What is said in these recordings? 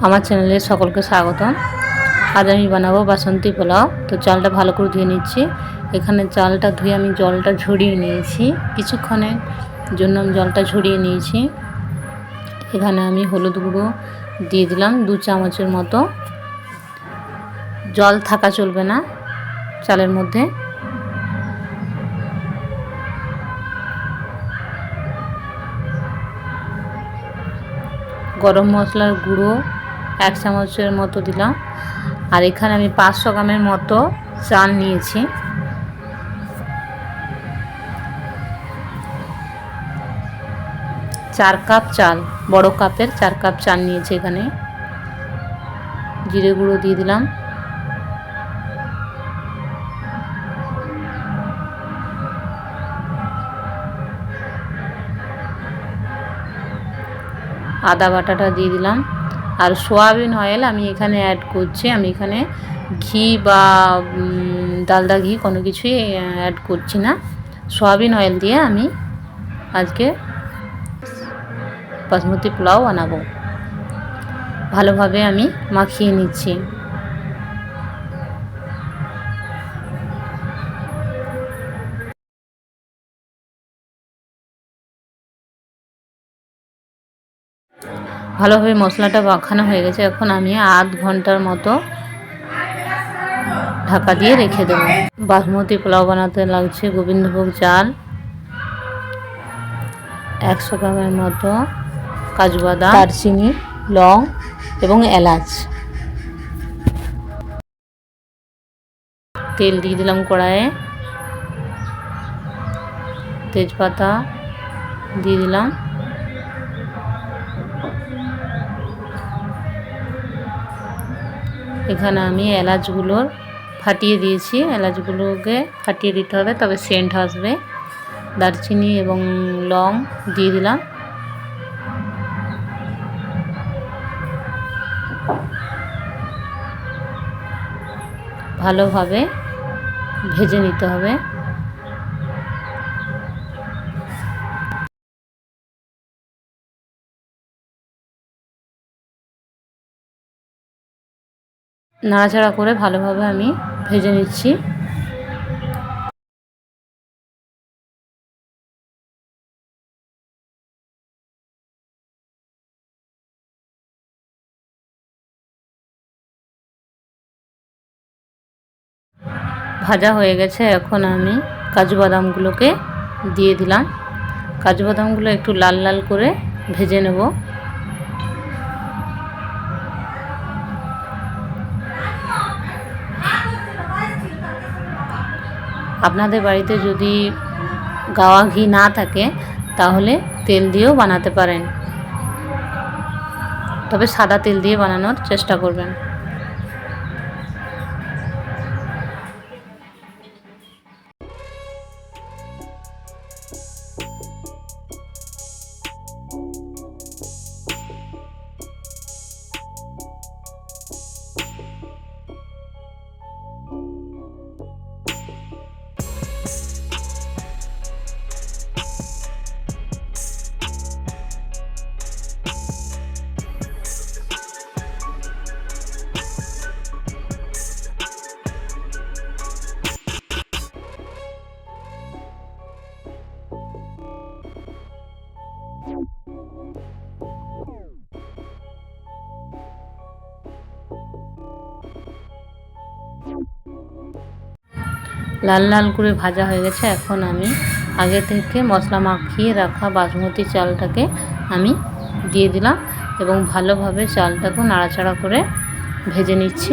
আমার চ্যানেলে সকলকে স্বাগতম। আজ আমি বানাবো বাসন্তী পোলাও। তো চালটা ভালো করে ধুয়ে নিচ্ছি। এখানে চালটা ধুয়ে আমি জলটা ঝরিয়ে নিয়েছি, কিছুক্ষণের জন্য আমি জলটা ঝরিয়ে নিয়েছি। এখানে আমি হলুদ গুঁড়ো দিয়ে দিলাম 2 চামচের মতো। জল থাকা চলবে না চালের মধ্যে। গরম মশলার গুঁড়ো 1 চামচের মতো দিলাম। আর এখানে আমি 500 গ্রামের মতো চাল নিয়েছি। চার কাপ চাল, বড় কাপের 4 কাপ চাল নিয়েছি। এখানে জিরে গুঁড়ো দিয়ে দিলাম, আদা বাটাটা দিয়ে দিলাম। আর সয়াবিন অয়েল আমি এখানে অ্যাড করছি। আমি এখানে ঘি বা ডালডা ঘি কোনো কিছুই অ্যাড করছি না। সয়াবিন অয়েল দিয়ে আমি আজকে বাসমতি পোলাও বানাবো। ভালোভাবে আমি মাখিয়ে নিচ্ছি। ভালোভাবে মশলাটা মাখানো হয়ে গেছে। এখন আমি আধ ঘন্টার মতো ঢাকা দিয়ে রেখে দেবো। বাসমতি পোলাও বানাতে লাগছে গোবিন্দভোগ চাল, 100 গ্রামের মতো কাজু বাদাম, দারচিনি, লং এবং এলাচ। তেল দিয়ে দিলাম কড়াইয়ে, তেজপাতা দিয়ে দিলাম, এখানে আমি এলাচগুলোর ফাটিয়ে দিয়েছি। এলাচগুলোকে ফাটিয়ে দিতে হবে, তবে সেন্ট আসবে। দারচিনি এবং লং দিয়ে দিলাম। ভালোভাবে ভেজে নিতে হবে। নাড়াচাড়া করে ভালোভাবে আমি ভেজে নিচ্ছি। ভাজা হয়ে গেছে। এখন আমি কাজু বাদামগুলোকে দিয়ে দিলাম। কাজু বাদামগুলো একটু লাল লাল করে ভেজে নেব। আপনাদের বাড়িতে যদি গাওয়া ঘি না থাকে তাহলে তেল দিয়েও বানাতে পারেন, তবে সাদা তেল দিয়ে বানানোর চেষ্টা করবেন। লাল লাল করে ভাজা হয়ে গেছে। এখন আমি আগে থেকে মশলা মাখিয়ে রাখা বাসমতি চালটাকে আমি দিয়ে দিলাম এবং ভালোভাবে চালটাকে নাড়াচাড়া করে ভেজে নিচ্ছি।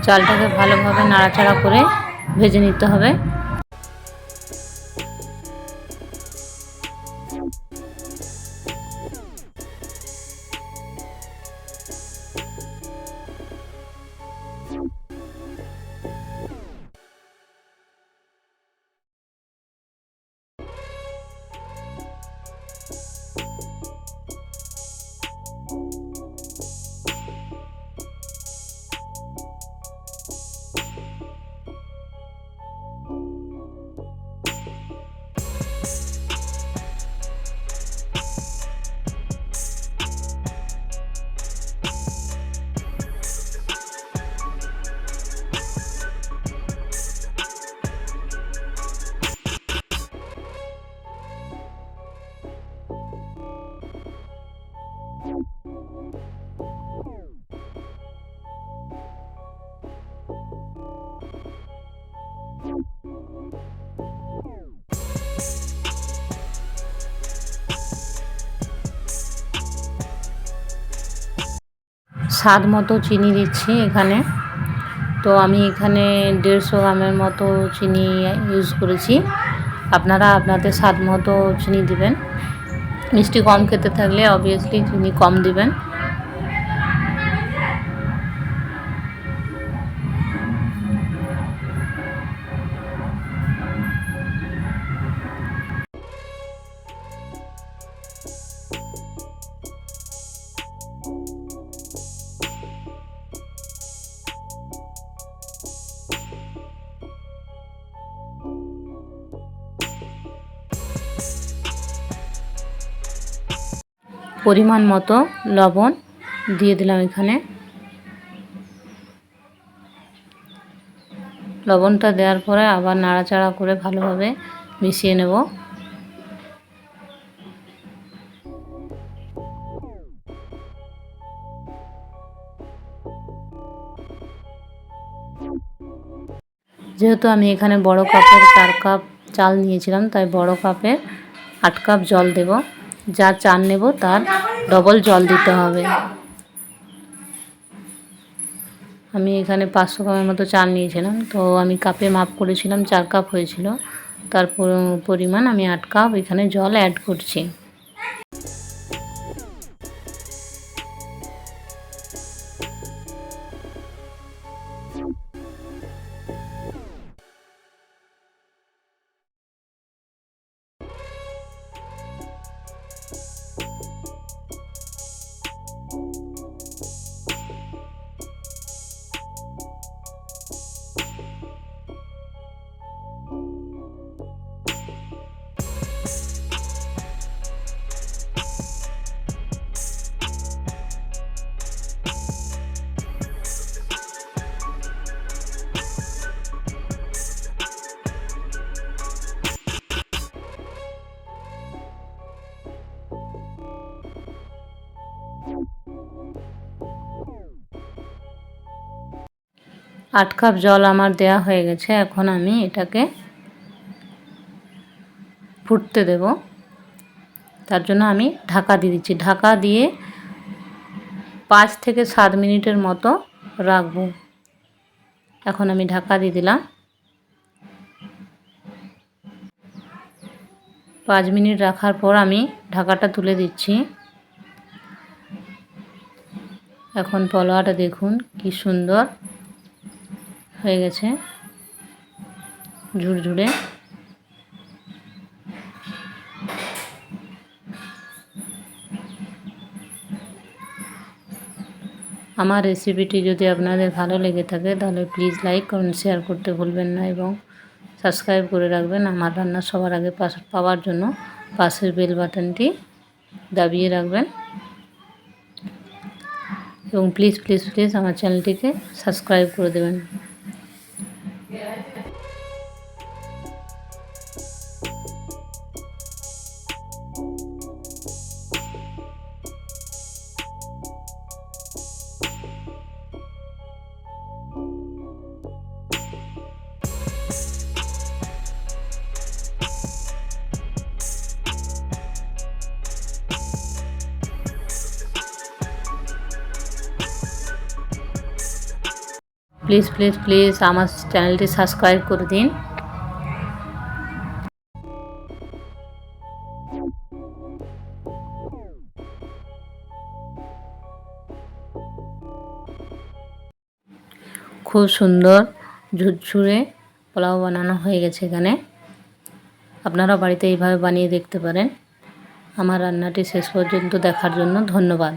চালটাকে ভালোভাবে নাড়াচাড়া করে ভেজে নিতে হবে। স্বাদ মতো চিনি দিচ্ছি এখানে। তো আমি এখানে 150 গ্রামের মতো চিনি ইউজ করেছি। আপনারা আপনাদের স্বাদ মতো চিনি দিবেন। মিষ্টি কম খেতে থাকলে অবভিয়াসলি চিনি কম দিবেন। পরিমাণ মতো লবণ দিয়ে দিলাম এখানে। লবণটা দেওয়ার পরে আবার নাড়াচাড়া করে ভালোভাবে মিশিয়ে নেব। যেহেতু আমি এখানে বড় কাপের 4 কাপ চাল নিয়েছিলাম, তাই বড় কাপে 8 কাপ জল দেব। যা চাল নেব তার ডবল জল দিতে হবে। আমি এখানে 500 গ্রামের মতো চাল নিয়েছিলাম, তো আমি কাপে মাপ করেছিলাম 4 কাপ হয়েছিল। তার পরিমাণ আমি 8 কাপ এখানে জল অ্যাড করছি। আট কাপ জল আমার দেয়া হয়ে গেছে। এখন আমি এটাকে ফুটতে দেব। তার জন্য আমি ঢাকা দিয়ে দিচ্ছি। ঢাকা দিয়ে 5 থেকে 7 মিনিটের মতো রাখবো। এখন আমি ঢাকা দিয়ে দিলাম। 5 মিনিট রাখার পর আমি ঢাকাটা তুলে দিচ্ছি। এখন পোলাওটা দেখুন কি সুন্দর হয়ে গেছে, ঝুরঝুরে। আমার রেসিপিটি যদি আপনাদের ভালো লেগে থাকে তাহলে প্লিজ লাইক কমেন্ট শেয়ার করতে ভুলবেন না এবং সাবস্ক্রাইব করে রাখবেন। আমার রান্না সবার আগে পাওয়ার জন্য পাশের বেল বাটনটি দাবিয়ে রাখবেন এবং প্লিজ প্লিজ প্লিজ আমার চ্যানেলটিকে সাবস্ক্রাইব করে দেবেন। প্লিজ প্লিজ প্লিজ আমার চ্যানেলটি সাবস্ক্রাইব করে দিন। খুব সুন্দর ঝুরঝুরে পোলাও বানানো হয়ে গেছে এখানে। আপনারা বাড়িতে এইভাবে বানিয়ে দেখতে পারেন। আমার রান্নাটি শেষ পর্যন্ত দেখার জন্য ধন্যবাদ।